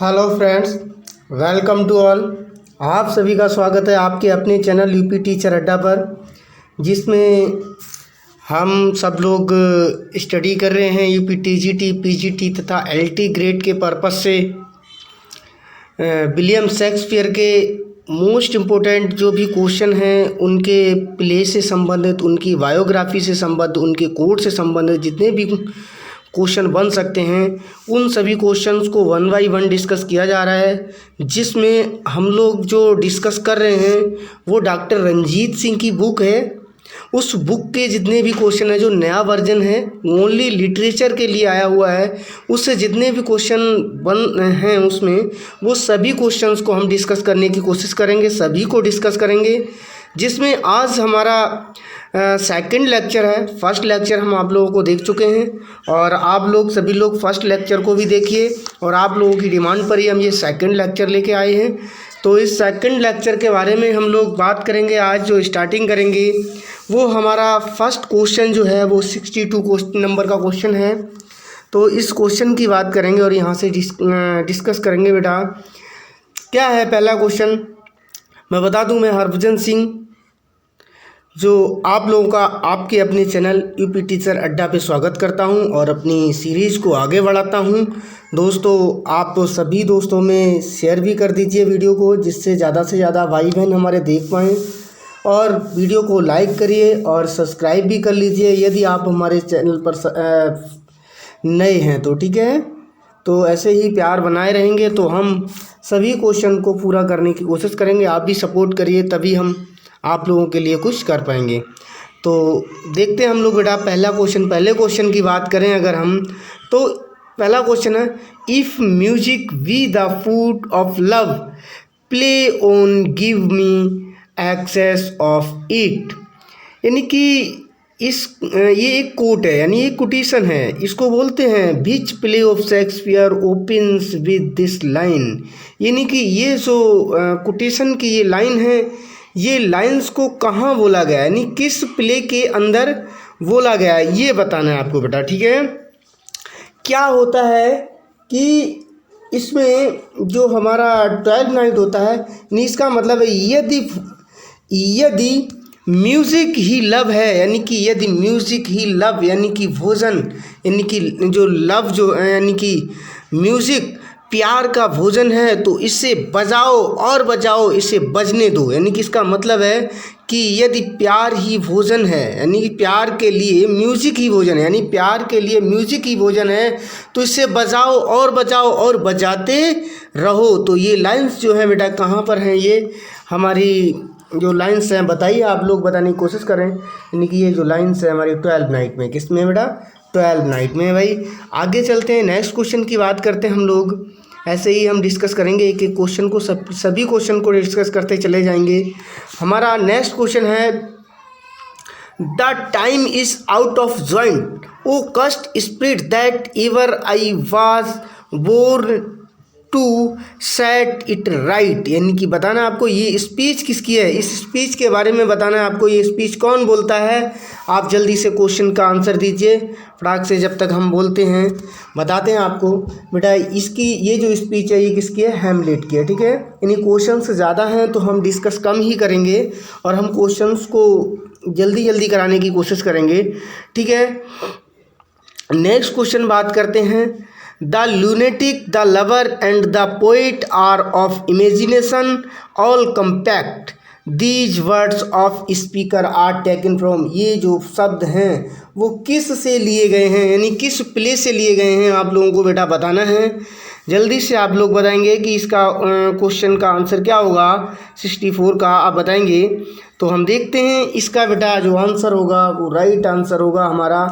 Hello friends, welcome to all. आप सभी का स्वागत है आपके अपने चैनल यूपी टीचर अड्डा पर, जिसमें हम सब लोग स्टडी कर रहे हैं यूपी टीजीटी, पीजीटी तथा एलटी ग्रेड के पर्पस से विलियम शेक्सपियर के मोस्ट इम्पोर्टेंट जो भी क्वेश्चन हैं उनके प्ले से संबंधित, उनकी बायोग्राफी से संबंधित, उनके कोड से संबंधित जितने भी क्वेश्चन बन सकते हैं उन सभी क्वेश्चंस को वन बाय वन डिस्कस किया जा रहा है। जिसमें हम लोग जो डिस्कस कर रहे हैं वो डॉक्टर रंजीत सिंह की बुक है। उस बुक के जितने भी क्वेश्चन है, जो नया वर्जन है ओनली लिटरेचर के लिए आया हुआ है, उससे जितने भी क्वेश्चन बन हैं उसमें वो सभी क्वेश्चंस को हम डिस्कस करने की कोशिश करेंगे, सभी को डिस्कस करेंगे। जिसमें आज हमारा सेकंड लेक्चर है। फर्स्ट लेक्चर हम आप लोगों को देख चुके हैं और आप लोग सभी लोग फर्स्ट लेक्चर को भी देखिए, और आप लोगों की डिमांड पर ही हम ये सेकंड लेक्चर लेके आए हैं। तो इस सेकंड लेक्चर के बारे में हम लोग बात करेंगे। आज जो स्टार्टिंग करेंगे वो हमारा फर्स्ट क्वेश्चन जो है वो 62 क्वेश्चन नंबर का क्वेश्चन है। तो इस क्वेश्चन की बात करेंगे और यहाँ से डिस्कस करेंगे। बेटा क्या है पहला क्वेश्चन, मैं बता दूं, मैं हरभजन सिंह जो आप लोगों का आपके अपने चैनल यूपी टीचर अड्डा पे स्वागत करता हूं और अपनी सीरीज़ को आगे बढ़ाता हूं। दोस्तों आप तो सभी दोस्तों में शेयर भी कर दीजिए वीडियो को, जिससे ज़्यादा से ज़्यादा भाई बहन हमारे देख पाएँ, और वीडियो को लाइक करिए और सब्सक्राइब भी कर लीजिए यदि आप हमारे चैनल पर नए हैं तो। ठीक है, तो ऐसे ही प्यार बनाए रहेंगे तो हम सभी क्वेश्चन को पूरा करने की कोशिश करेंगे। आप भी सपोर्ट करिए, तभी हम आप लोगों के लिए कुछ कर पाएंगे। तो देखते हैं हम लोग बेटा पहले क्वेश्चन की बात करें अगर हम, तो पहला क्वेश्चन है, if music be the food of love play on give me excess of it. यानी कि ये एक कोट है, यानी एक कोटेशन है। इसको बोलते हैं विच play of Shakespeare opens with this line. यानी कि ये जो कोटेशन की ये लाइन है, ये लाइंस को कहाँ बोला गया है, यानी किस प्ले के अंदर बोला गया है, ये बताना है आपको बेटा। ठीक है, क्या होता है कि इसमें जो हमारा 12 नाइट होता है, इसका मतलब है यदि म्यूज़िक ही लव है, यानी कि यदि म्यूज़िक ही लव यानी कि भोजन, यानी कि जो लव जो यानी कि म्यूज़िक प्यार का भोजन है, तो इसे बजाओ और बजाओ, इसे बजने दो। यानी कि इसका मतलब है कि यदि प्यार ही भोजन है, यानी कि प्यार के लिए म्यूज़िक ही भोजन है, यानी प्यार के लिए म्यूज़िक ही भोजन है, तो इसे बजाओ और बजाते रहो। तो ये लाइंस जो है बेटा कहाँ पर हैं, ये हमारी जो लाइंस हैं बताइए, आप लोग बताने की कोशिश करें। यानी कि ये जो लाइंस है हमारी 12 नाइट में, किस में बेटा, 12 नाइट में। भाई आगे चलते हैं, नेक्स्ट क्वेश्चन की बात करते हैं हम लोग। ऐसे ही हम डिस्कस करेंगे एक एक क्वेश्चन को, सभी क्वेश्चन को डिस्कस करते चले जाएंगे। हमारा नेक्स्ट क्वेश्चन है, the time is out of joint O cursed spirit that ever I was born to set it right. यानी कि बताना आपको ये स्पीच किसकी है, इस स्पीच के बारे में बताना है आपको, ये स्पीच कौन बोलता है। आप जल्दी से क्वेश्चन का आंसर दीजिए फटाक से, जब तक हम बोलते हैं बताते हैं आपको। बेटा इसकी ये जो स्पीच है ये किसकी है, हैमलेट की है। ठीक है, यानी क्वेश्चंस ज़्यादा हैं तो हम डिस्कस कम ही करेंगे और हम क्वेश्चंस को जल्दी कराने की कोशिश करेंगे। ठीक है, नेक्स्ट क्वेश्चन बात करते हैं, the lunatic, the lover and the poet are of imagination all compact these words of speaker are taken from. ये जो शब्द हैं वो किस से लिए गए हैं, यानी किस प्ले से लिए गए हैं, आप लोगों को बेटा बताना है। जल्दी से आप लोग बताएंगे कि इसका क्वेश्चन का आंसर क्या होगा, 64 का आप बताएंगे। तो हम देखते हैं इसका बेटा जो आंसर होगा वो राइट आंसर होगा हमारा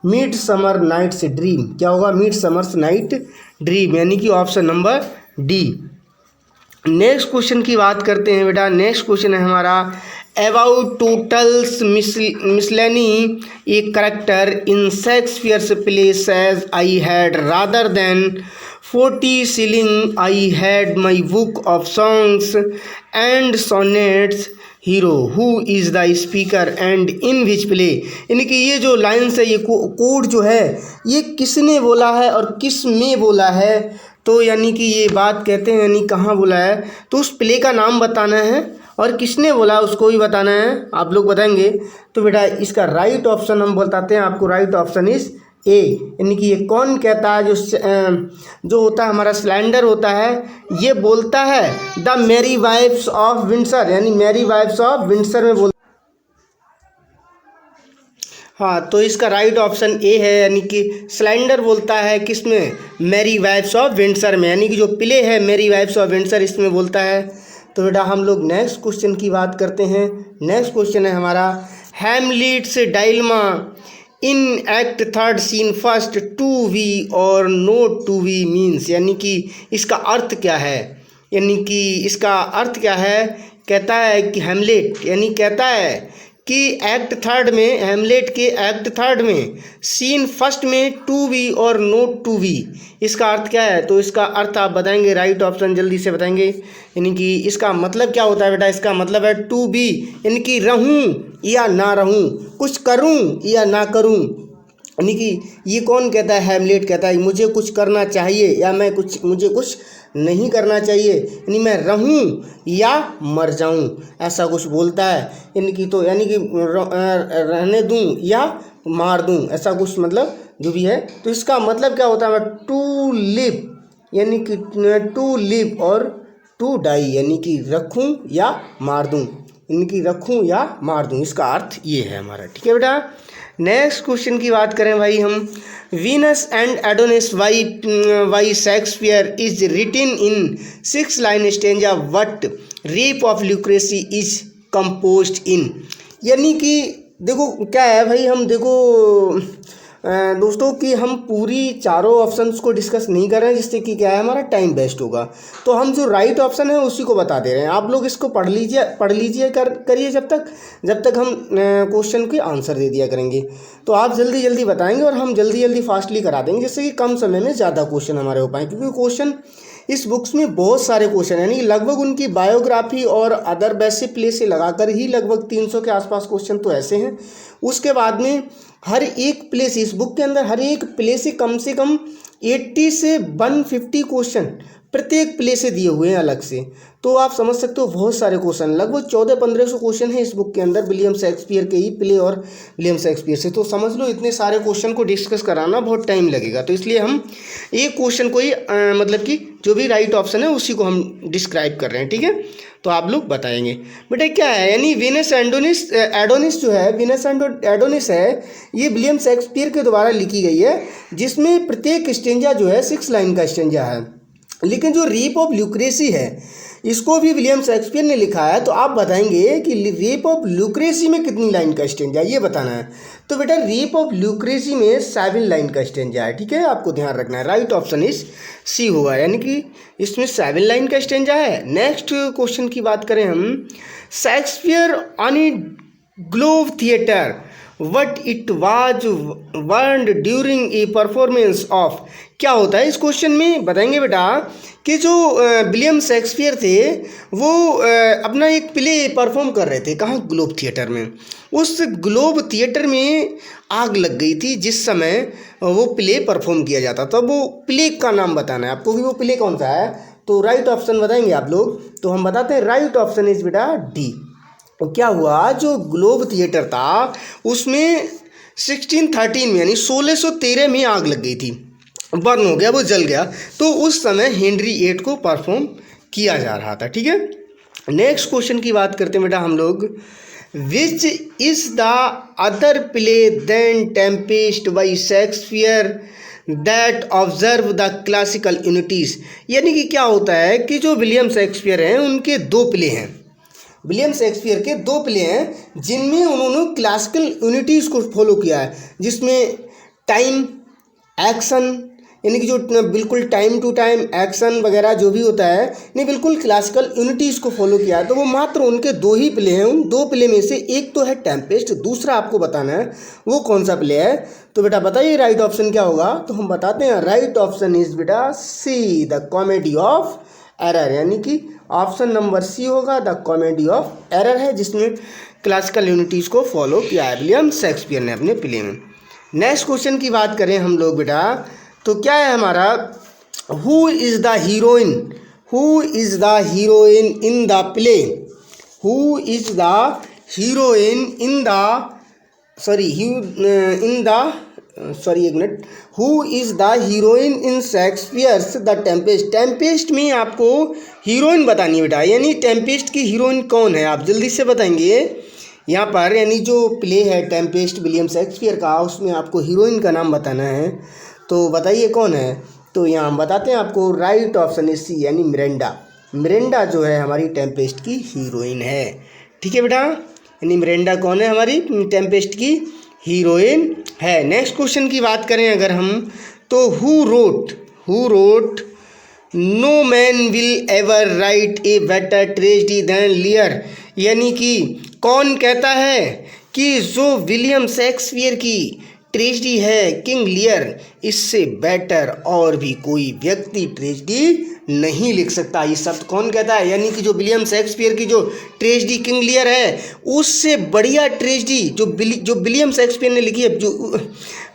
मिड समर नाइट्स ड्रीम। क्या होगा, मिड समर्स नाइट ड्रीम, यानी कि option number D. Next question की बात करते हैं बेटा। नेक्स्ट क्वेश्चन है हमारा, about Tottel's miscellany a character in Shakespeare's plays as I had rather than 40 shilling I had my book of songs and sonnets hero, who is the speaker and in which play. यानी कि ये जो lines है, ये code जो है, ये किसने बोला है और किस में बोला है। तो यानी कि ये बात कहते हैं यानी कहाँ बोला है, तो उस प्ले का नाम बताना है और किसने बोला उसको भी बताना है। आप लोग बताएंगे। तो बेटा इसका राइट ऑप्शन हम बताते हैं आपको, राइट ऑप्शन इज ए। यानी कि ये कौन कहता है, जो होता है हमारा स्लैंडर होता है, ये बोलता है the merry wives of Windsor, यानी मैरी वाइफ्स ऑफ विंडसर में बोल। हाँ, तो इसका राइट ऑप्शन ए है, यानी कि स्लैंडर बोलता है किसमें, मैरी वाइफ्स ऑफ विंडसर में, यानी कि जो प्ले है मैरी वाइफ्स ऑफ विंडसर इसमें बोलता है। तो बेटा हम लोग नेक्स्ट क्वेश्चन की बात करते हैं। नेक्स्ट क्वेश्चन है हमारा, Hamlet's dilemma in act third scene first to be or not to be means. यानी कि इसका अर्थ क्या है, यानी कि इसका अर्थ क्या है। कहता है कि हैमलेट, यानी कहता है कि एक्ट थर्ड में, हैमलेट के एक्ट थर्ड में सीन फर्स्ट में to be or not to we, इसका अर्थ क्या है। तो इसका अर्थ आप बताएंगे, राइट ऑप्शन जल्दी से बताएंगे। यानी कि इसका मतलब क्या होता है बेटा, इसका मतलब है टू बी, यानी कि रहूं या ना रहूं, कुछ करूं या ना करूं। यानी कि ये कौन कहता है, हैमलेट कहता है मुझे कुछ करना चाहिए या मुझे कुछ नहीं करना चाहिए, यानी मैं रहूं या मर जाऊं, ऐसा कुछ बोलता है। यानी कि तो यानी कि रहने दूं या मार दूं, ऐसा कुछ मतलब जो भी है। तो इसका मतलब क्या होता है, टू लिव, यानी कि टू लिव और टू डाई, यानी कि रखूं या मार दूं, यानी कि रखूं या मार दूं, इसका अर्थ ये है हमारा। ठीक है बेटा, नेक्स्ट क्वेश्चन की बात करें भाई हम, Venus and Adonis by Shakespeare is written in 6 line stanza what rape of Lucrece is composed in. यानी कि देखो क्या है भाई, हम देखो दोस्तों कि हम पूरी चारों ऑप्शंस को डिस्कस नहीं कर रहे हैं, जिससे कि क्या है हमारा टाइम वेस्ट होगा। तो हम जो राइट ऑप्शन है उसी को बता दे रहे हैं। आप लोग इसको पढ़ लीजिए करिए जब तक हम क्वेश्चन के आंसर दे दिया करेंगे। तो आप जल्दी जल्दी बताएंगे और हम जल्दी जल्दी फास्टली करा देंगे, जिससे कि कम समय में ज़्यादा क्वेश्चन हमारे हो पाए। क्योंकि क्वेश्चन इस बुक्स में बहुत सारे क्वेश्चन यानी लगभग उनकी बायोग्राफी और अदर बेसिक प्ले से लगाकर ही लगभग 300 के आसपास क्वेश्चन तो ऐसे हैं। उसके बाद में हर एक प्ले से, इस बुक के अंदर हर एक प्ले से कम 80 से 150 क्वेश्चन प्रत्येक प्ले से दिए हुए हैं अलग से। तो आप समझ सकते हो बहुत सारे क्वेश्चन, लगभग 1400-1500 क्वेश्चन हैं इस बुक के अंदर विलियम शेक्सपियर के ही प्ले और विलियम शेक्सपियर से। तो समझ लो इतने सारे क्वेश्चन को डिस्कस कराना बहुत टाइम लगेगा। तो इसलिए हम एक क्वेश्चन को ही मतलब कि जो भी राइट ऑप्शन है उसी को हम डिस्क्राइब कर रहे हैं। ठीक है, तो आप लोग बताएंगे बेटा क्या है। यानी वीनस एडोनिस जो है, वीनस एडोनिस है, ये विलियम शेक्सपियर के द्वारा लिखी गई है, जिसमें प्रत्येक स्टेंजा जो है 6 लाइन का स्टेंजा है। लेकिन जो रेप ऑफ ल्यूक्रेसी है इसको भी विलियम शेक्सपियर ने लिखा है। तो आप बताएंगे कि रेप ऑफ ल्यूक्रेसी में कितनी लाइन का स्टेंजा है, ये बताना है। तो बेटा रेप ऑफ ल्यूक्रेसी में 7 लाइन का स्टेंजा है। ठीक है, आपको ध्यान रखना है, राइट ऑप्शन इज सी होगा, यानी कि इसमें 7 लाइन का स्टेंजा है। नेक्स्ट क्वेश्चन की बात करें हम, Shakespeare on a Globe theatre what it was burned during a performance of. क्या होता है इस क्वेश्चन में, बताएंगे बेटा कि जो विलियम शेक्सपियर थे वो अपना एक प्ले परफॉर्म कर रहे थे, कहाँ, ग्लोब थिएटर में। उस ग्लोब थिएटर में आग लग गई थी जिस समय वो प्ले परफॉर्म किया जाता था। वो प्ले का नाम बताना है आपको कि वो प्ले कौन सा है। तो राइट ऑप्शन बताएंगे आप लोग। तो हम बताते हैं राइट ऑप्शन इज बेटा डी। तो क्या हुआ, जो ग्लोब थिएटर था उसमें 1613 में यानी 1613 में आग लग गई थी, बर्न हो गया, वो जल गया। तो उस समय हेनरी 8 को परफॉर्म किया जा रहा था। ठीक है, नेक्स्ट क्वेश्चन की बात करते हैं बेटा हम लोग, which is the other play than Tempest by Shakespeare that observe the classical unities. यानी कि क्या होता है कि जो विलियम शेक्सपियर हैं उनके 2 प्ले हैं, विलियम शेक्सपियर के 2 प्ले हैं जिनमें उन्होंने क्लासिकल यूनिटीज़ को फॉलो किया है, जिसमें टाइम, एक्शन, यानी कि जो बिल्कुल टाइम टू टाइम एक्शन वगैरह जो भी होता है, नहीं बिल्कुल क्लासिकल यूनिटीज़ को फॉलो किया है। तो वो मात्र उनके 2 ही प्ले हैं। उन 2 प्ले में से एक तो है टेम्पेस्ट, दूसरा आपको बताना है वो कौन सा प्ले है। तो बेटा बताइए राइट ऑप्शन क्या होगा। तो हम बताते हैं राइट ऑप्शन इज बेटा सी, द कॉमेडी ऑफ एरर, यानी कि ऑप्शन नंबर सी होगा द कॉमेडी ऑफ एरर है, जिसमें क्लासिकल यूनिटीज़ को फॉलो किया है विलियम शेक्सपियर ने अपने प्ले में। नेक्स्ट क्वेश्चन की बात करें हम लोग बेटा, तो क्या है हमारा, who is the heroine, who is the heroine in the play, who is the heroine in the एक minute, who is the heroine in Shakespeare's the Tempest. Tempest में आपको हीरोइन बतानी है बेटा, यानी टेम्पेस्ट की हीरोइन कौन है, आप जल्दी से बताएंगे यहाँ पर। यानी जो प्ले है टेम्पेस्ट विलियम शेक्सपियर का, उसमें आपको हीरोइन का नाम बताना है, तो बताइए कौन है। तो यहाँ हम बताते हैं आपको, राइट ऑप्शन इज सी, यानी मिरेंडा। मिरेंडा जो है हमारी टेम्पेस्ट की हीरोइन है, ठीक है बेटा। यानी मिरेंडा कौन है, हमारी टेम्पेस्ट की हीरोइन है। नेक्स्ट क्वेश्चन की बात करें अगर हम, तो who wrote no man will ever write a better tragedy than Lear. यानी कि कौन कहता है कि जो विलियम शेक्सपियर की ट्रेजेडी है किंग लियर, इससे बेटर और भी कोई व्यक्ति ट्रेजेडी नहीं लिख सकता। ये शब्द कौन कहता है, यानी कि जो विलियम शेक्सपियर की जो ट्रेजेडी किंग लियर है, उससे बढ़िया ट्रेजेडी जो विलियम शेक्सपियर ने लिखी है, जो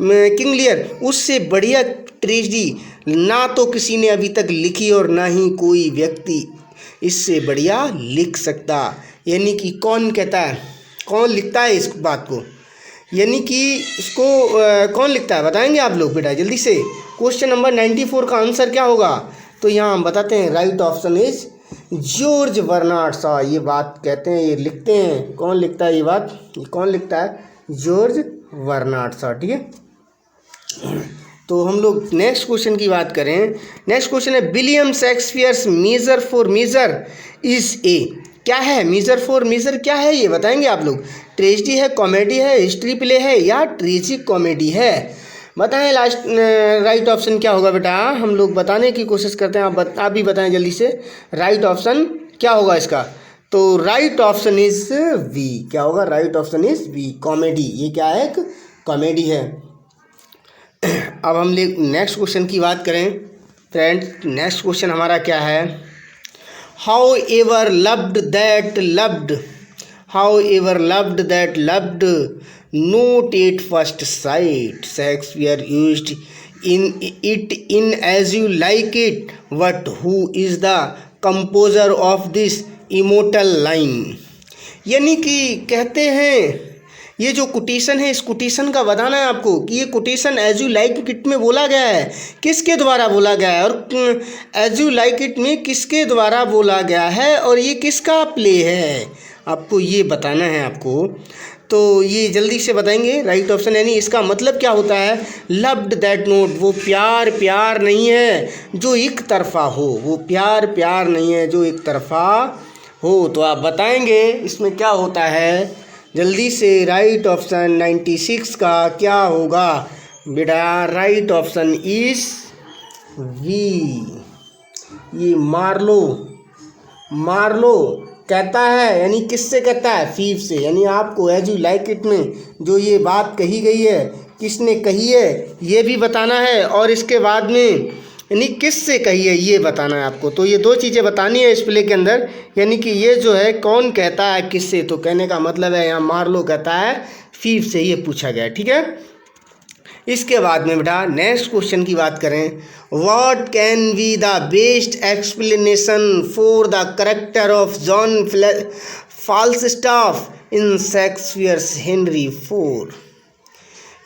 किंग लियर, उससे बढ़िया ट्रेजेडी ना तो किसी ने अभी तक लिखी और ना ही कोई व्यक्ति इससे बढ़िया लिख सकता। यानी कि कौन कहता है, कौन लिखता है इस बात को, यानी कि इसको कौन लिखता है, बताएंगे आप लोग बेटा जल्दी से। क्वेश्चन नंबर 94 का आंसर क्या होगा, तो यहाँ हम बताते हैं, right option is George Bernard Shaw. ये बात कहते हैं, ये लिखते हैं, कौन लिखता है ये बात, ये कौन लिखता है, जॉर्ज बर्नार्ड शॉ, ठीक है। तो हम लोग नेक्स्ट क्वेश्चन की बात करें। नेक्स्ट क्वेश्चन है, William Shakespeare's measure for measure is a. क्या है मेजर फॉर मेजर, क्या है ये बताएंगे आप लोग। ट्रेजेडी है, कॉमेडी है, हिस्ट्री प्ले है, या ट्रेजिक कॉमेडी है, बताएं। लास्ट राइट ऑप्शन क्या होगा बेटा, हम लोग बताने की कोशिश करते हैं, आप भी बताएं जल्दी से, राइट ऑप्शन क्या होगा इसका। तो राइट ऑप्शन इज बी, क्या होगा, right option is B, comedy. ये क्या है, एक कॉमेडी है। अब हम नेक्स्ट क्वेश्चन की बात करें फ्रेंड्स। नेक्स्ट क्वेश्चन हमारा क्या है, however loved that loved, however loved that loved not at first sight, Shakespeare used in As you like It, but who is the composer of this immortal line. यानी कि कहते हैं, ये जो quotation है, इस quotation का बताना है आपको कि ये quotation as you like it में बोला गया है, किसके द्वारा बोला गया है, और एज यू लाइक इट में किसके द्वारा बोला गया है, और ये किसका प्ले है, आपको ये बताना है आपको। तो ये जल्दी से बताएंगे राइट ऑप्शन, यानी इसका मतलब क्या होता है, लव्ड दैट नोट, वो प्यार प्यार नहीं है जो एक तरफा हो, वो प्यार प्यार नहीं है जो एक तरफा हो। तो आप बताएंगे इसमें क्या होता है जल्दी से। राइट ऑप्शन 96 का क्या होगा बेटा, राइट ऑप्शन इज वी, ये मार्लो कहता है, यानी किससे कहता है, फीव से। यानी आपको एज यू लाइक इट में जो ये बात कही गई है, किसने कही है ये भी बताना है, और इसके बाद में यानी किससे कही है ये बताना है आपको। तो ये दो चीज़ें बतानी है इस प्ले के अंदर, यानी कि ये जो है कौन कहता है किससे, तो कहने का मतलब है यहाँ मार्लो कहता है फीव से, ये पूछा गया है, ठीक है। इसके बाद में बेटा नेक्स्ट क्वेश्चन की बात करें, what can be the best explanation for the character of John Falstaff in Shakespeare's Henry IV।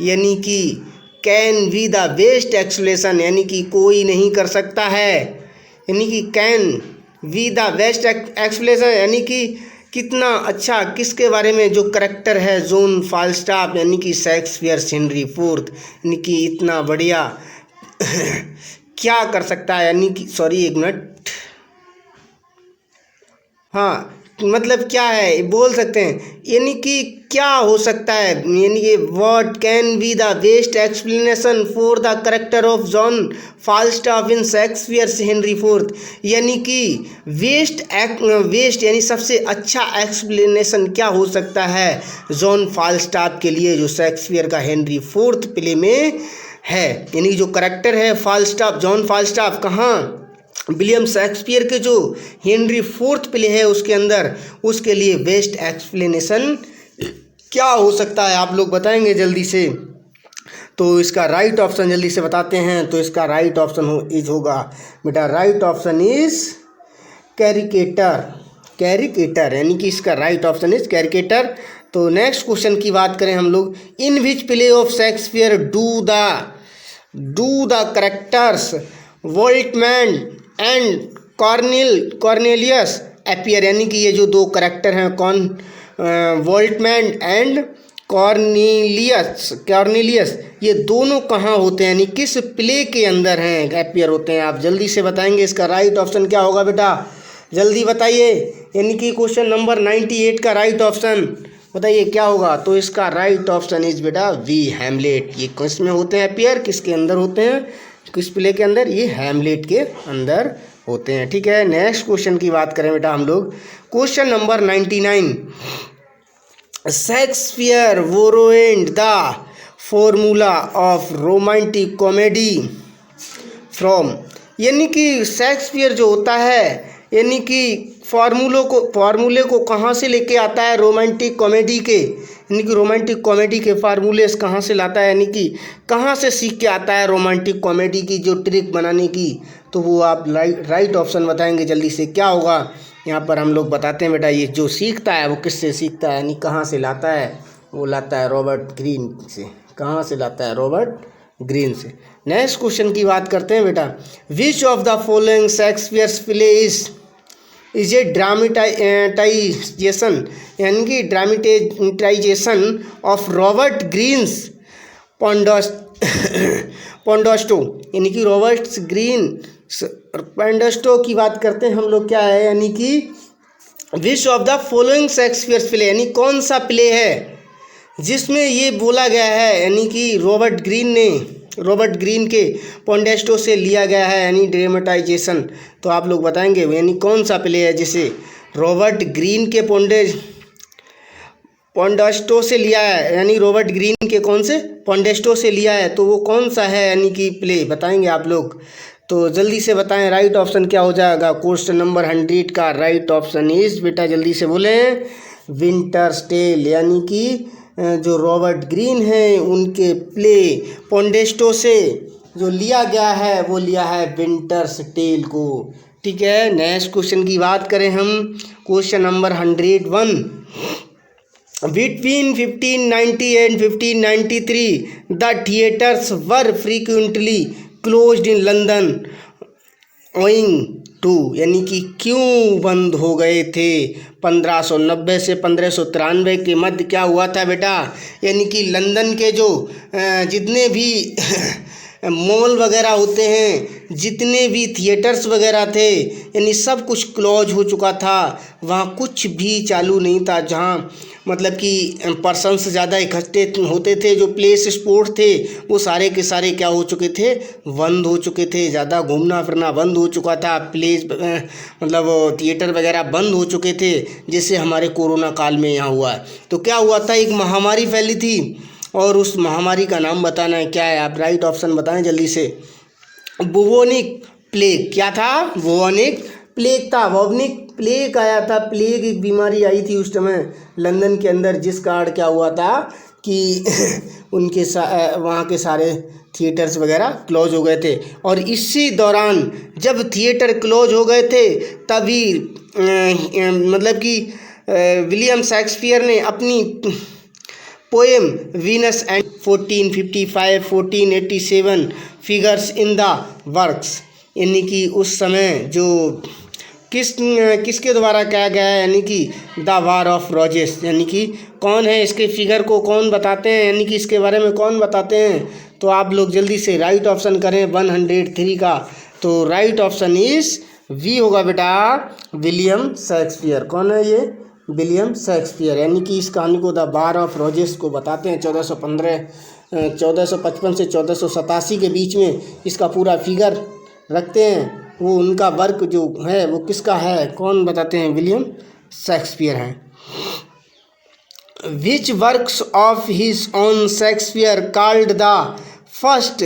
यानी कि can be the best explanation, यानी कि कोई नहीं कर सकता है, यानी कि can be the best explanation, यानी कि कितना अच्छा, किसके बारे में, जो करैक्टर है जॉन फाल्स्टाफ, यानी कि शेक्सपियर्स हेनरी IV, यानी कि इतना बढ़िया क्या कर सकता है, यानी कि सॉरी एक मिनट, हाँ मतलब क्या है बोल सकते हैं, यानी कि क्या हो सकता है, यानी कि what can be the best explanation for the character of John Falstaff in Shakespeare's Henry IV। यानी कि वेस्ट यानी सबसे अच्छा एक्सप्लेनेशन क्या हो सकता है जॉन फाल्स्टाफ के लिए, जो शेक्सपियर का हेनरी IV प्ले में है। यानी जो करैक्टर है फाल्स्टाफ, जॉन फाल्स्टाफ, कहाँ विलियम शेक्सपियर के जो हेनरी फोर्थ प्ले है उसके अंदर, उसके लिए बेस्ट एक्सप्लेनेशन क्या हो सकता है, आप लोग बताएंगे जल्दी से। तो इसका राइट ऑप्शन जल्दी से बताते हैं। तो इसका राइट ऑप्शन होगा बेटा, राइट ऑप्शन इज कैरिकेटर। कैरिकेटर यानी कि इसका राइट ऑप्शन इज कैरिकेटर। तो नेक्स्ट क्वेश्चन की बात करें हम लोग, in which play of Shakespeare do the characters Voltemand and Cornelius appear. यानी कि ये जो दो करेक्टर हैं कौन, वोल्टमैन एंड कॉर्नेलियस, ये दोनों कहाँ होते हैं, यानी किस प्ले के अंदर हैं, अपीयर होते हैं। आप जल्दी से बताएंगे इसका राइट ऑप्शन क्या होगा बेटा, जल्दी बताइए। यानी कि क्वेश्चन नंबर 98 का राइट ऑप्शन बताइए क्या होगा। तो इसका राइट ऑप्शन इज बेटा वी हैमलेट। ये किस में होते हैं अपीयर, किसके अंदर होते हैं, किस प्ले के अंदर, ये हैमलेट के अंदर होते हैं। ठीक है, नेक्स्ट क्वेश्चन की बात करें बेटा हम लोग, question number 99, Shakespeare borrowed the formula of romantic comedy from. यानी कि शेक्सपियर जो होता है, यानी कि फार्मूले को कहाँ से लेके आता है, रोमांटिक कॉमेडी के, यानी कि रोमांटिक कॉमेडी के फार्मूले कहाँ से लाता है, यानी कि कहाँ से सीख के आता है रोमांटिक कॉमेडी की जो ट्रिक बनाने की। तो वो आप राइट ऑप्शन बताएंगे जल्दी से क्या होगा। यहाँ पर हम लोग बताते हैं बेटा, ये जो सीखता है वो किससे सीखता है, यानी कहाँ से लाता है, वो लाता है रॉबर्ट ग्रीन से। कहाँ से लाता है, रॉबर्ट ग्रीन से। नेक्स्ट क्वेश्चन की बात करते हैं बेटा, विच of the following Shakespeare's play is a dramatisation, यानी कि ड्रामेटाइजेशन ऑफ रॉबर्ट ग्रीन्स पोंडोस्टो, यानी कि रॉबर्ट ग्रीन पोंडोस्टो की बात करते हैं हम लोग क्या है, यानी कि विच of the following Shakespeare's play, यानी कौन सा प्ले है जिसमें ये बोला गया है, यानी कि रॉबर्ट ग्रीन के पोंडोस्टो से लिया गया है, यानी ड्रामेटाइजेशन। तो आप लोग बताएंगे यानी कौन सा प्ले है जिसे रॉबर्ट ग्रीन के पोंडोस्टो से लिया है, यानी रॉबर्ट ग्रीन के कौन से पोंडोस्टो से लिया है, तो वो कौन सा है, यानी कि प्ले बताएंगे आप लोग। तो जल्दी से बताएं राइट ऑप्शन क्या हो जाएगा। क्वेश्चन नंबर 100 का राइट ऑप्शन इज बेटा, जल्दी से बोलें, विंटर्स टेल। यानी कि जो रॉबर्ट ग्रीन है उनके प्ले पोंडोस्टो से जो लिया गया है वो लिया है विंटर्स टेल को। ठीक है, नेक्स्ट क्वेश्चन की बात करें हम, question number 101, between 1590 and 1593 the theatres were frequently closed in London owing to, यानी कि क्यों बंद हो गए थे। 1590 से 1593 के मध्य क्या हुआ था बेटा, यानी कि लंदन के जो जितने भी मॉल वगैरह होते हैं, जितने भी थिएटर्स वगैरह थे, यानी सब कुछ क्लोज हो चुका था, वहाँ कुछ भी चालू नहीं था। जहाँ मतलब कि पर्सन्स ज़्यादा इकट्ठे होते थे, जो प्लेस स्पोर्ट थे वो सारे के सारे क्या हो चुके थे, बंद हो चुके थे। ज़्यादा घूमना फिरना बंद हो चुका था, प्लेस मतलब थिएटर वगैरह बंद हो चुके थे, जैसे हमारे कोरोना काल में यहाँ हुआ। तो क्या हुआ था, एक महामारी फैली थी, और उस महामारी का नाम बताना है क्या है, आप राइट ऑप्शन बताएं जल्दी से। बुबोनिक प्लेग, क्या था, बुबोनिक प्लेग था, बुबोनिक प्लेग आया था, प्लेग एक बीमारी आई थी उस समय लंदन के अंदर, जिस कारण क्या हुआ था कि उनके वहाँ के सारे थिएटर्स वगैरह क्लोज हो गए थे। और इसी दौरान जब थिएटर क्लोज हो गए थे तभी मतलब कि विलियम शेक्सपियर ने अपनी poem Venus and 1455-1487 figures in the works, यानी कि उस समय जो किसके द्वारा किया गया है, यानी कि द वार ऑफ रोजेस, यानी कि कौन है इसके फिगर को कौन बताते हैं, यानी कि इसके बारे में कौन बताते हैं। तो आप लोग जल्दी से राइट ऑप्शन करें 103 का। तो राइट ऑप्शन इज वी होगा बेटा, विलियम शेक्सपियर। कौन है ये, विलियम शेक्सपियर, यानी कि इस कहानी को द वार ऑफ रोजेस को बताते हैं। 1455 से 1487 के बीच में इसका पूरा फिगर रखते हैं। वो उनका वर्क जो है वो किसका है, कौन बताते हैं, विलियम शेक्सपियर हैं। Which works of his on Shakespeare called the first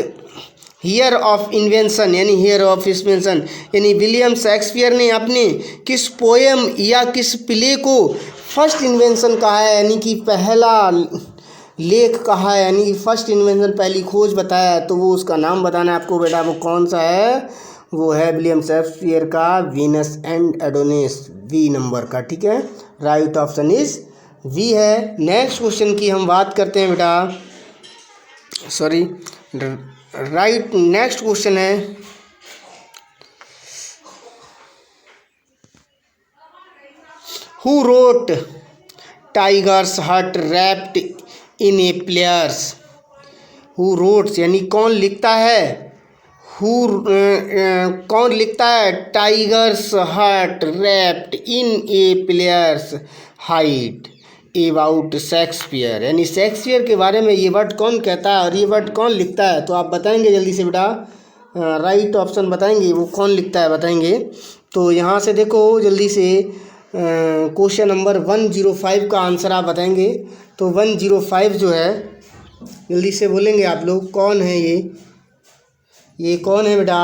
year of invention यानी ईयर ऑफ इन्वेंशन यानी विलियम शेक्सपियर ने अपने किस पोएम या किस प्ले को फर्स्ट इन्वेंशन कहा है, यानी कि पहला लेख कहा है, यानी कि फर्स्ट इन्वेंशन, पहली खोज बताया है, तो वो उसका नाम बताना है आपको बेटा। वो कौन सा है? वो है विलियम शेक्सपियर का Venus and Adonis, B number का। ठीक है, राइट ऑप्शन इज वी है। नेक्स्ट क्वेश्चन की हम बात करते हैं बेटा, सॉरी राइट। नेक्स्ट क्वेश्चन है who wrote tiger's heart wrapped in a player's. Who wrote यानी कौन लिखता है, कौन लिखता है tiger's heart wrapped in a player's hide about Shakespeare, यानी शेक्सपियर के बारे में ये वर्ड कौन कहता है और ये वर्ड कौन लिखता है? तो आप बताएंगे जल्दी से बेटा, राइट ऑप्शन बताएंगे, वो कौन लिखता है बताएंगे। तो यहाँ से देखो जल्दी से क्वेश्चन नंबर 105 का आंसर आप बताएंगे। तो 105 जो है, जल्दी से बोलेंगे आप लोग, कौन है ये कौन है बेटा?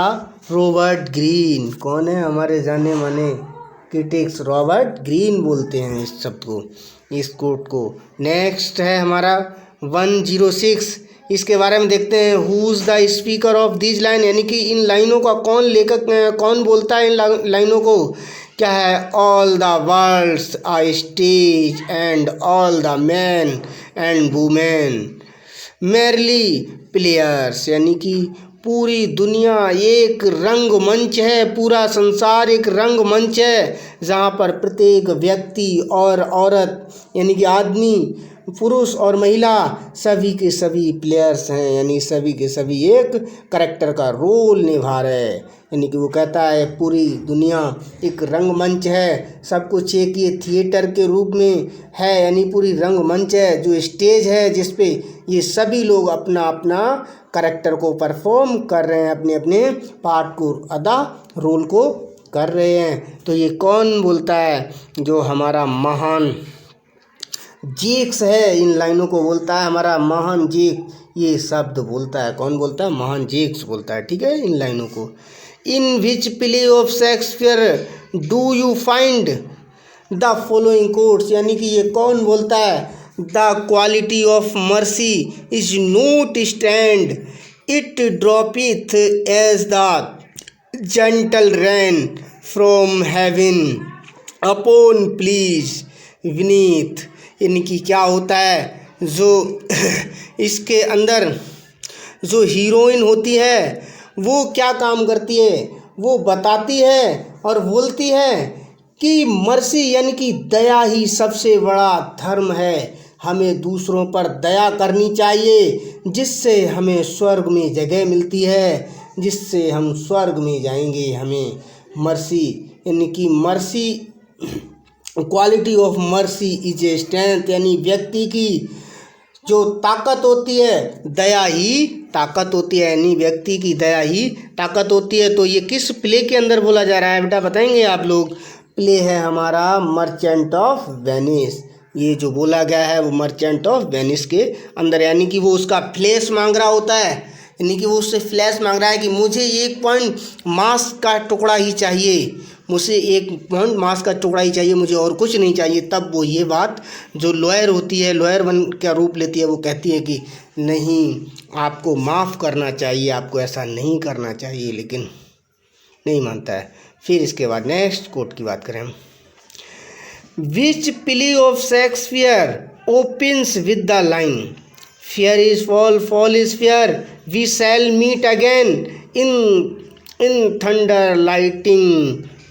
Robert Greene. कौन है? हमारे जाने माने क्रिटिक्स रॉबर्ट ग्रीन बोलते हैं इस शब्द को, इस कोट को। नेक्स्ट है हमारा 106, इसके बारे में देखते हैं। Who is the speaker of this line, यानी कि इन लाइनों का कौन लेखक, कौन बोलता है इन लाइनों को? क्या है? All the world's a stage and all the men and women merely players, यानी कि पूरी दुनिया एक रंगमंच है, पूरा संसार एक रंगमंच है, जहाँ पर प्रत्येक व्यक्ति और औरत यानी कि आदमी, पुरुष और महिला सभी के सभी प्लेयर्स हैं, यानी सभी के सभी एक करैक्टर का रोल निभा रहे हैं। यानी कि वो कहता है पूरी दुनिया एक रंगमंच है, सब कुछ एक ये थिएटर के रूप में है, यानी पूरी रंगमंच है, जो स्टेज है जिस पे ये सभी लोग अपना अपना करैक्टर को परफॉर्म कर रहे हैं, अपने अपने पार्ट को अदा, रोल को कर रहे हैं। तो ये कौन बोलता है? जो हमारा महान जेक्स है, इन लाइनों को बोलता है हमारा महान जेक, ये शब्द बोलता है। कौन बोलता है? महान जेक्स बोलता है। ठीक है, इन लाइनों को। In which play of Shakespeare do you find the following quotes, यानी कि ये कौन बोलता है? The quality of mercy is not strained, it droppeth as the gentle rain from heaven upon place beneath, यानी कि क्या होता है? जो इसके अंदर जो हीरोइन होती है वो क्या काम करती है? वो बताती है और बोलती है कि मर्सी यानी कि दया ही सबसे बड़ा धर्म है, हमें दूसरों पर दया करनी चाहिए, जिससे हमें स्वर्ग में जगह मिलती है, जिससे हम स्वर्ग में जाएंगे। हमें मर्सी यानी कि mercy, quality of mercy is a strength, यानी व्यक्ति की जो ताकत होती है, दया ही ताकत होती है, यानी व्यक्ति की दया ही ताकत होती है। तो ये किस प्ले के अंदर बोला जा रहा है बेटा बताएंगे आप लोग? प्ले है हमारा मर्चेंट ऑफ वेनिस। ये जो बोला गया है वो मर्चेंट ऑफ वेनिस के अंदर, यानी कि वो उसका फ्लैश मांग रहा होता है, यानी कि वो उससे फ्लैश मांग रहा है कि मुझे 1 पॉइंट मांस का टुकड़ा ही चाहिए, मुझे 1 पॉइंट मांस का टुकड़ा ही चाहिए, मुझे और कुछ नहीं चाहिए। तब वो ये बात जो लॉयर होती है, लॉयर वन का रूप लेती है, वो कहती है कि नहीं, आपको माफ़ करना चाहिए, आपको ऐसा नहीं करना चाहिए, लेकिन नहीं मानता है। फिर इसके बाद नेक्स्ट कोट की बात करें हम। विच play of Shakespeare opens with the line fear is fall, fall is fear, we shall meet again in thunder, lightning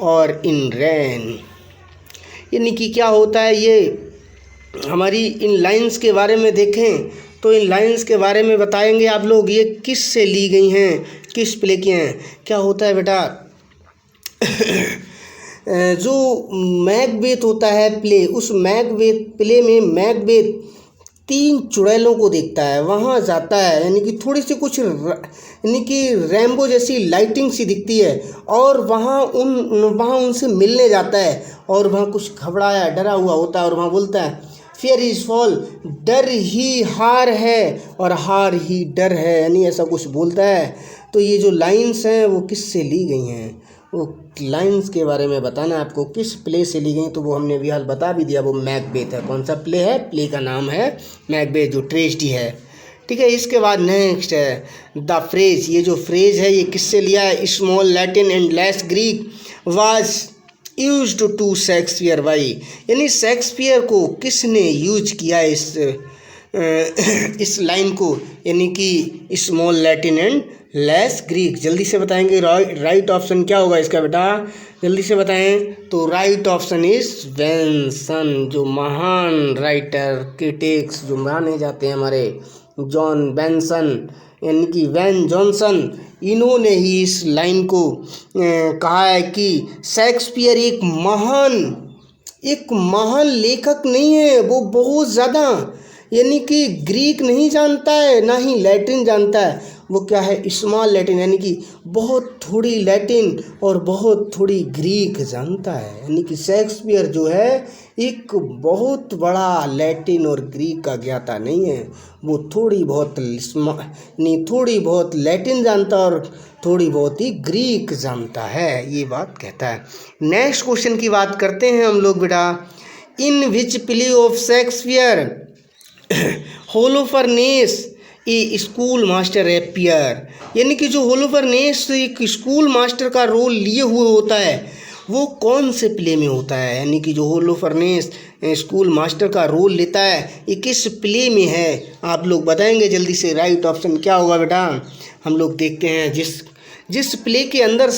और in rain। यानी कि क्या होता है? ये हमारी इन लाइंस के बारे में देखें तो इन लाइंस के बारे में बताएंगे आप लोग, ये किस से ली गई हैं, किस प्ले की हैं। क्या होता है बेटा? जो मैकबेथ होता है प्ले, उस मैकबेथ प्ले में मैकबेथ 3 चुड़ैलों को देखता है, वहाँ जाता है, यानी कि थोड़ी सी कुछ यानी कि रेम्बो जैसी लाइटिंग सी दिखती है, और वहाँ उनसे मिलने जाता है, और वहाँ कुछ घबराया डरा हुआ होता है, और वहाँ बोलता है फियर इज फॉल, डर ही हार है और हार ही डर है, यानी ऐसा कुछ बोलता है। तो ये जो लाइंस हैं वो किससे ली गई हैं, वो लाइंस के बारे में बताना है आपको, किस प्ले से ली गई। तो वो हमने अभी हाल बता भी दिया, वो मैकबेथ है। कौन सा प्ले है, प्ले का नाम है मैकबेथ, जो ट्रेजेडी है। ठीक है, इसके बाद नेक्स्ट है द फ्रेज। ये जो फ्रेज है ये किससे लिया है, small Latin and less Greek was used to Shakespeare by, यानी शेक्सपियर को किसने यूज किया इस लाइन को, यानी कि small Latin and less Greek. जल्दी से बताएंगे राइट ऑप्शन क्या होगा इसका बेटा, जल्दी से बताएं। तो राइट ऑप्शन इज बेंसन, जो महान राइटर क्रिटिक्स जो माने जाते हैं हमारे जॉन बेंसन यानी कि वैन जॉनसन, इन्होंने ही इस लाइन को कहा है कि शेक्सपियर एक महान लेखक नहीं है, वो बहुत ज़्यादा यानी कि ग्रीक नहीं जानता है ना ही लैटिन जानता है, वो क्या है स्मॉल लैटिन यानी कि बहुत थोड़ी लैटिन और बहुत थोड़ी ग्रीक जानता है। यानी कि शेक्सपियर जो है एक बहुत बड़ा लैटिन और ग्रीक का ज्ञाता नहीं है, वो थोड़ी बहुत लैटिन जानता और थोड़ी बहुत ही ग्रीक जानता है, ये बात कहता है। नेक्स्ट क्वेश्चन की बात करते हैं हम लोग बेटा। In which play of Shakespeare Holofernes a schoolmaster appear, यानी कि जो होलोफर्नेस एक स्कूल मास्टर का रोल लिए हुए होता है वो कौन से प्ले में होता है, यानी कि जो होलोफर्नेस स्कूल मास्टर का रोल लेता है ये किस प्ले में है, आप लोग बताएंगे जल्दी से। राइट ऑप्शन क्या होगा बेटा, हम लोग देखते हैं जिस प्ले के अंदर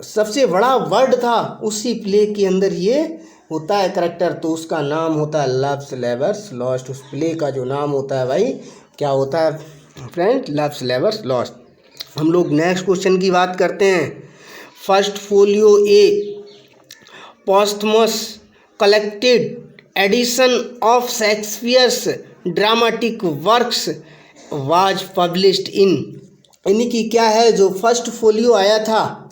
सबसे बड़ा वर्ड था उसी प्ले के अंदर ये होता है करेक्टर, तो उसका नाम होता है लव्स लेबर्स लॉस्ट। उस प्ले का जो नाम होता है भाई क्या होता है फ्रेंड, लव्स लेबर्स लॉस्ट। हम लोग नेक्स्ट क्वेश्चन की बात करते हैं। First folio a posthumous collected edition of Shakespeare's dramatic works was published in, यानी कि क्या है जो फर्स्ट फोलियो आया था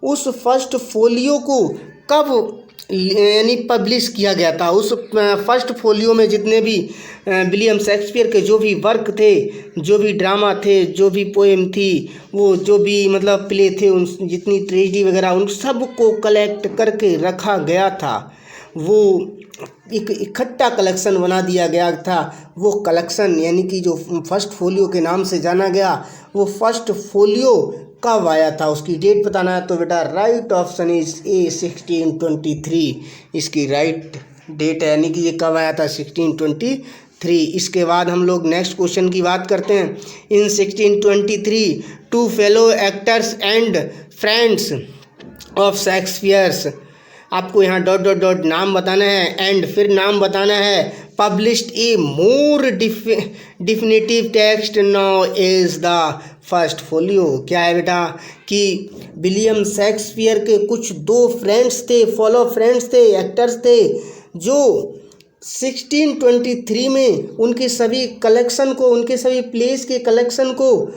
उस फर्स्ट फोलियो को कब यानी पब्लिश किया गया था। उस फर्स्ट फोलियो में जितने भी विलियम शेक्सपियर के जो भी वर्क थे, जो भी ड्रामा थे, जो भी पोएम थी, वो जो भी मतलब प्ले थे, उन जितनी ट्रेजेडी वगैरह उन सब को कलेक्ट करके रखा गया था, वो एक इकट्ठा कलेक्शन बना दिया गया था। वो कलेक्शन यानी कि जो फर्स्ट फोलियो के नाम से जाना गया, वो फर्स्ट फोलियो कब आया था उसकी डेट बताना है। तो बेटा राइट ऑप्शन इज ए 1623, इसकी राइट डेट है, यानी कि ये कब आया था 1623। इसके बाद हम लोग नेक्स्ट क्वेश्चन की बात करते हैं। In 1623 to fellow actors and friends of Shakespeare's, आपको यहाँ डॉट डॉट डॉट नाम बताना है एंड फिर नाम बताना है, published A more definitive text now is the first folio. क्या है बेटा कि विलियम शेक्सपियर के कुछ दो फ्रेंड्स थे, फॉलो फ्रेंड्स थे, एक्टर्स थे, जो 1623 में उनके सभी कलेक्शन को, उनके सभी प्लेस के कलेक्शन को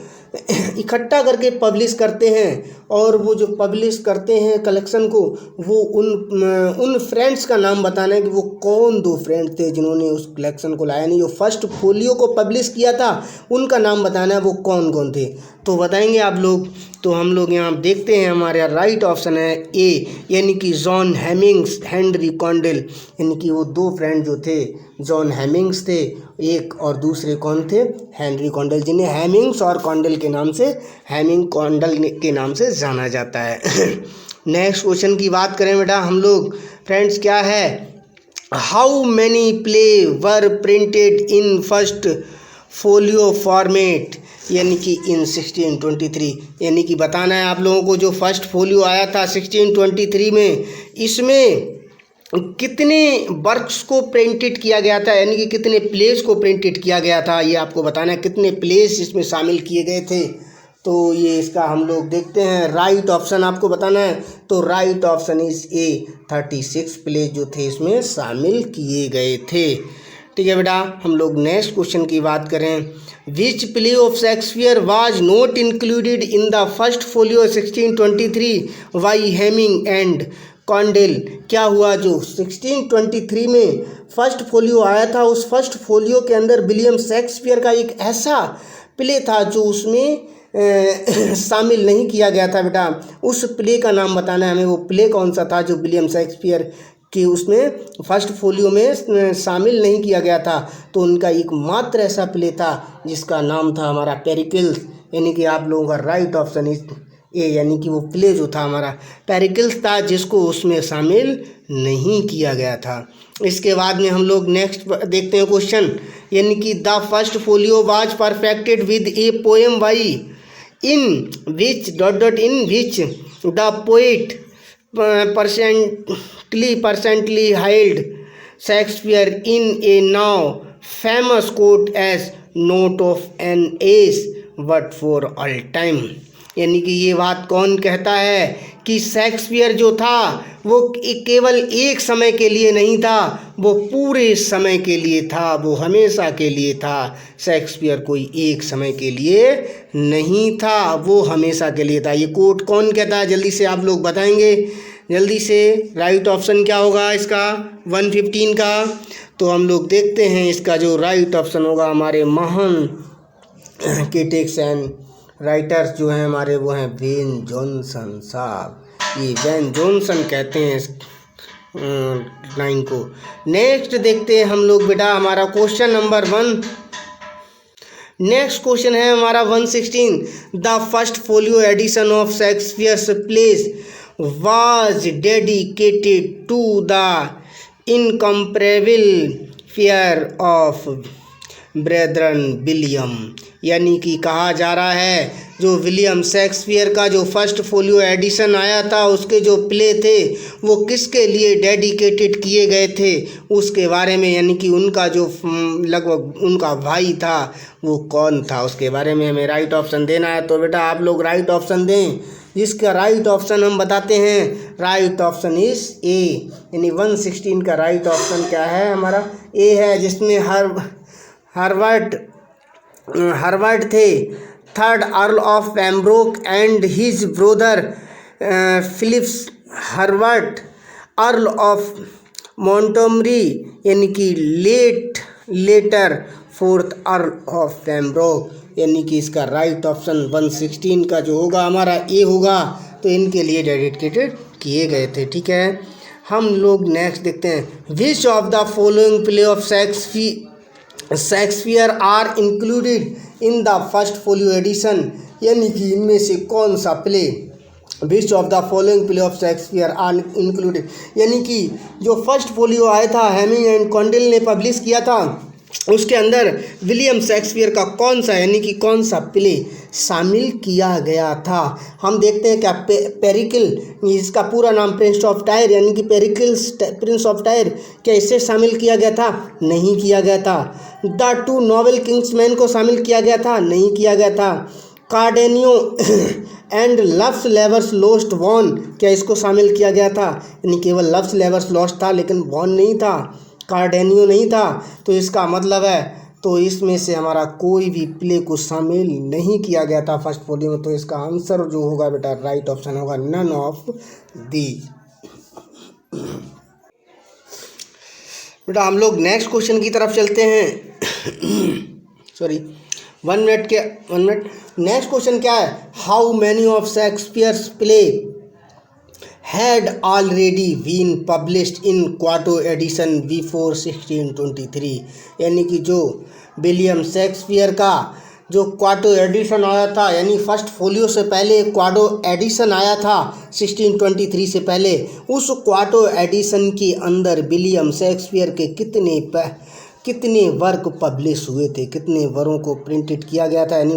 इकट्ठा करके पब्लिश करते हैं, और वो जो पब्लिश करते हैं कलेक्शन को, वो उन फ्रेंड्स का नाम बताना है कि वो कौन दो फ्रेंड्स थे जिन्होंने उस कलेक्शन को लाया, नहीं जो फर्स्ट फोलियो को पब्लिश किया था उनका नाम बताना है वो कौन कौन थे। तो बताएंगे आप लोग। तो हम लोग यहाँ देखते हैं हमारे राइट ऑप्शन है ए, यानी कि जॉन हेमिंग्स, हेनरी कॉन्डेल, यानी कि वो दो फ्रेंड जो थे जॉन हेमिंग्स थे, एक और दूसरे कौन थे, हेनरी कॉन्डेल, जिन्हें हेमिंग्स और कॉन्डेल के नाम से, हेमिंग कॉन्डेल के नाम से जाना जाता है। नेक्स्ट क्वेश्चन की बात करें बेटा हम लोग फ्रेंड्स, क्या है, how many play were printed in first folio format, यानी कि इन 1623, यानी कि बताना है आप लोगों को जो फर्स्ट फोलियो आया था 1623 में, इसमें कितने वर्क्स को प्रिंटेड किया गया था, यानी कि कितने प्लेस को प्रिंटेड किया गया था, ये आपको बताना है, कितने प्लेस इसमें शामिल किए गए थे। तो ये इसका हम लोग देखते हैं, राइट ऑप्शन आपको बताना है। तो right option is a 36 place जो थे इसमें शामिल किए गए थे। ठीक है बेटा, हम लोग नेक्स्ट क्वेश्चन की बात करें। Which play of Shakespeare was not included in the first folio 1623 by Heminges and Condell. क्या हुआ, जो 1623 में फर्स्ट फोलियो आया था, उस फर्स्ट फोलियो के अंदर विलियम शेक्सपियर का एक ऐसा प्ले था जो उसमें शामिल नहीं किया गया था। बेटा उस प्ले का नाम बताना है हमें, वो प्ले कौन सा था जो विलियम शेक्सपियर कि उसमें फर्स्ट फोलियो में शामिल नहीं किया गया था। तो उनका एकमात्र ऐसा प्ले था जिसका नाम था हमारा पेरिकल्स, यानी कि आप लोगों का राइट ऑप्शन इस ए, यानी कि वो प्ले जो था हमारा पेरिकल्स था, जिसको उसमें शामिल नहीं किया गया था। इसके बाद में हम लोग नेक्स्ट देखते हैं क्वेश्चन, यानी कि the first folio was perfected with a poem by in which in which the poet presciently hailed Shakespeare in a now famous quote as not of an age but for all time. यानी कि ये बात कौन कहता है कि Shakespeare जो था वो केवल एक समय के लिए नहीं था, वो पूरे समय के लिए था, वो हमेशा के लिए था। शेक्सपियर कोई एक समय के लिए नहीं था, वो हमेशा के लिए था। ये कोट कौन कहता है, जल्दी से आप लोग बताएंगे, जल्दी से। राइट ऑप्शन क्या होगा इसका 115 का? तो हम लोग देखते हैं इसका जो राइट ऑप्शन होगा, हमारे महान क्रिटिक्स एंड राइटर्स जो हैं हमारे, वो हैं वेन जॉनसन साहब। ये वेन जॉनसन कहते हैं इस लाइन को। नेक्स्ट देखते हैं हम लोग बेटा हमारा क्वेश्चन नंबर 1। नेक्स्ट क्वेश्चन है हमारा 116। The first folio edition of Shakespeare's plays was dedicated to the incomparable pair of brethren William. यानी कि कहा जा रहा है जो विलियम शेक्सपियर का जो फर्स्ट फोलियो एडिशन आया था, उसके जो प्ले थे वो किसके लिए डेडिकेटेड किए गए थे उसके बारे में, यानी कि उनका जो लगभग उनका भाई था वो कौन था उसके बारे में हमें राइट ऑप्शन देना है। तो बेटा आप लोग राइट ऑप्शन दें, जिसका राइट ऑप्शन हम बताते हैं। राइट ऑप्शन इज ए, यानी 116 का राइट ऑप्शन क्या है हमारा, ए है, जिसमें हर्बर्ट थे, third earl of Pembroke and his brother Philips Herbert earl of Montgomery, यानी कि later fourth earl of Pembroke. यानी कि इसका राइट ऑप्शन 116 का जो होगा हमारा ए होगा। तो इनके लिए डेडिकेटेड किए गए थे। ठीक है, हम लोग नेक्स्ट देखते हैं। Which of the following play of Shakespeare are included in the first folio edition, यानी कि इनमें से कौन सा play, which of the following play of Shakespeare are included, यानी कि जो फर्स्ट फोलियो आया था हेमिंग एंड कॉन्डेल ने पब्लिश किया था, उसके अंदर विलियम शेक्सपियर का कौन सा, यानी कि कौन सा प्ले शामिल किया गया था। हम देखते हैं क्या पेरिकल, इसका पूरा नाम प्रिंस ऑफ टायर, यानी कि पेरिकल्स प्रिंस ऑफ टायर, क्या इसे शामिल किया गया था? नहीं किया गया था। द टू नोबल किंग्समैन को शामिल किया गया था? नहीं किया गया था। Cardenio and Love's Labour's Lost Won, क्या इसको शामिल किया गया था? यानी केवल लव्स लेवर्स लॉस्ट था, लेकिन वॉन नहीं था, कार्डेनियो नहीं था। तो इसका मतलब है, तो इसमें से हमारा कोई भी प्ले को शामिल नहीं किया गया था फर्स्ट फोलियो में। तो इसका आंसर जो होगा बेटा राइट ऑप्शन होगा नन ऑफ दीज। बेटा हम लोग नेक्स्ट क्वेश्चन की तरफ चलते हैं। Sorry 1 minute. नेक्स्ट क्वेश्चन क्या है, how many of Shakespeare's play had already been published in quarto edition before 1623, यानी कि जो विलियम शेक्सपियर का जो क्वार्टो एडिशन आया था, यानी फर्स्ट फोलियो से पहले क्वार्टो एडिशन आया था 1623 से पहले, उस क्वार्टो एडिशन के अंदर विलियम शेक्सपियर के कितने वर्क पब्लिश हुए थे, कितने वर्कों को प्रिंटेड किया गया था, यानी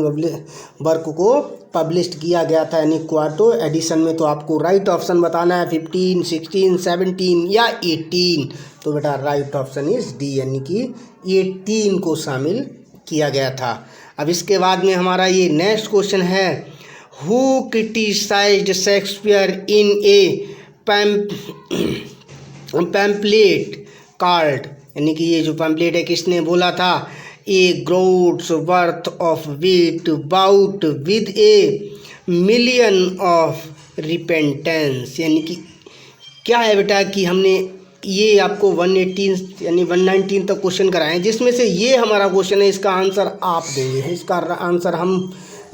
वर्क को पब्लिश किया गया था, यानी क्वार्टो एडिशन में। तो आपको राइट ऑप्शन बताना है 15, 16, 17 या 18। तो बेटा राइट ऑप्शन इज डी, यानी कि 18 को शामिल किया गया था। अब इसके बाद में हमारा ये नेक्स्ट क्वेश्चन है, who criticized Shakespeare in a pamphlet called, यानी कि ये जो पैम्पलेट है किसने बोला था, a groats worth of wit bought with a million of repentance, यानी कि क्या है बेटा कि हमने ये आपको 118 यानी 119 तक क्वेश्चन कराए हैं, जिसमें से ये हमारा क्वेश्चन है, इसका आंसर आप देंगे, इसका आंसर हम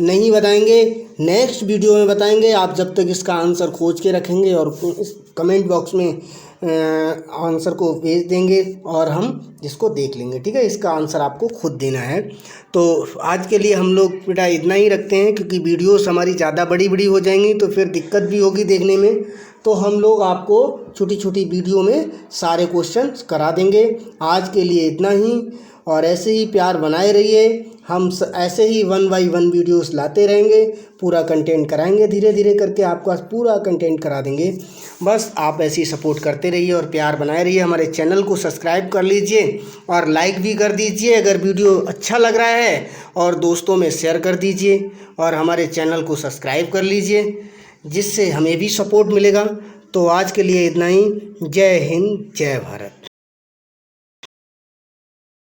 नहीं बताएंगे, नेक्स्ट वीडियो में बताएंगे। आप जब तक इसका आंसर खोज के रखेंगे और इस कमेंट बॉक्स में आंसर को भेज देंगे और हम इसको देख लेंगे, ठीक है। इसका आंसर आपको खुद देना है। तो आज के लिए हम लोग बेटा इतना ही रखते हैं, क्योंकि वीडियोस हमारी ज़्यादा बड़ी हो जाएंगी तो फिर दिक्कत भी होगी देखने में। तो हम लोग आपको छोटी छोटी वीडियो में सारे क्वेश्चन करा देंगे। आज के लिए इतना ही, और ऐसे ही प्यार बनाए रहिए। हम ऐसे ही 1 बाय 1 वीडियोस लाते रहेंगे, पूरा कंटेंट कराएंगे, धीरे धीरे करके आपको पूरा कंटेंट करा देंगे। बस आप ऐसे ही सपोर्ट करते रहिए और प्यार बनाए रहिए। हमारे चैनल को सब्सक्राइब कर लीजिए और लाइक भी कर दीजिए अगर वीडियो अच्छा लग रहा है, और दोस्तों में शेयर कर दीजिए और हमारे चैनल को सब्सक्राइब कर लीजिए, जिससे हमें भी सपोर्ट मिलेगा। तो आज के लिए इतना ही। जय हिंद, जय भारत।